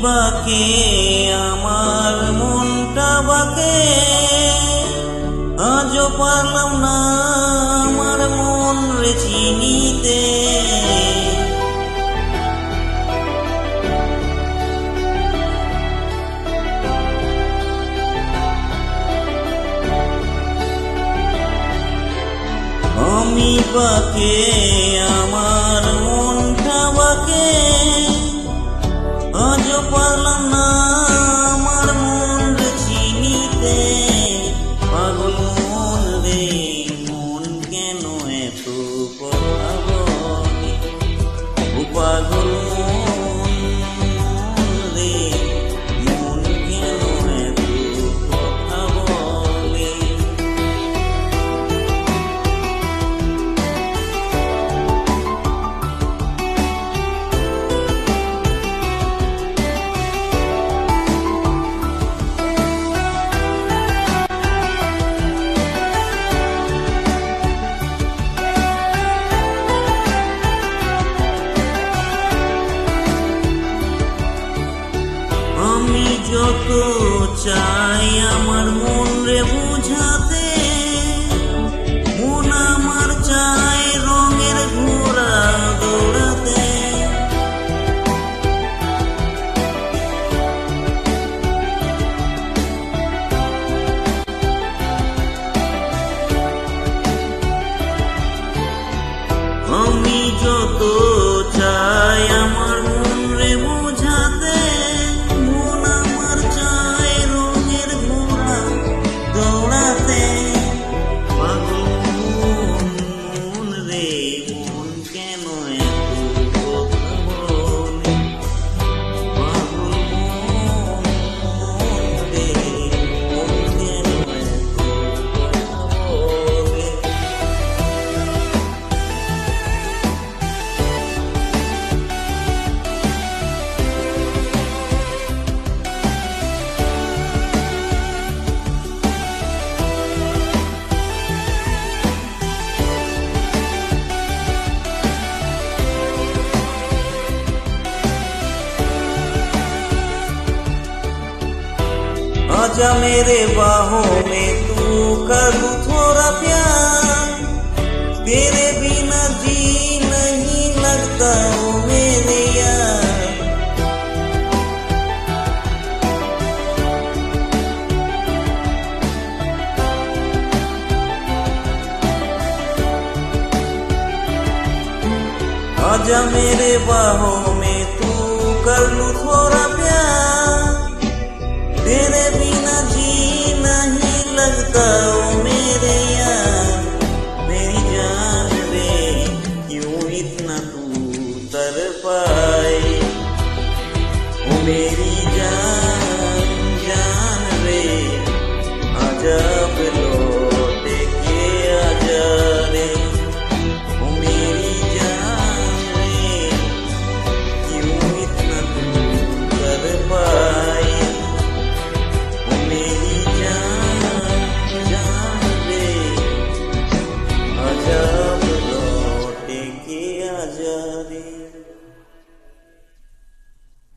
বাকে আমার মনটা বাকে, আজও পারলাম না আমার মন রে চিনিতে। আমি বাকে আমার মনটা বাকে, আজও পারলাম না আমার মন রে চিনিতে। পাগল মন রে মন কেন এত কথা বলে, ও পাগল মন রে মন কেন এত কথা বলে। আমি যত চাই আমার মন রে বুঝাতে, মন আমার চাই রঙের ঘোড়া দৌড়াতে। আমি যত চাই আমার মন রে বুঝাতে, आजा मेरे बाहों में तू, कर लूं थोड़ा प्यार, तेरे बिना जी नहीं लगता ओ मेरे यार। आजा मेरे बाहों में तू, कर लूं थोड़ा प्यार, तेरे बिना जी नहीं लगता ओ मेरे यार। मेरी जान रे क्यों इतना तू तड़पाए, ओ मेरी जान जान रे आजा लौट के आजा रे। ओ मेरी जान रे क्यों इतना तू तड़पाए, आजा लौट के आजा रे।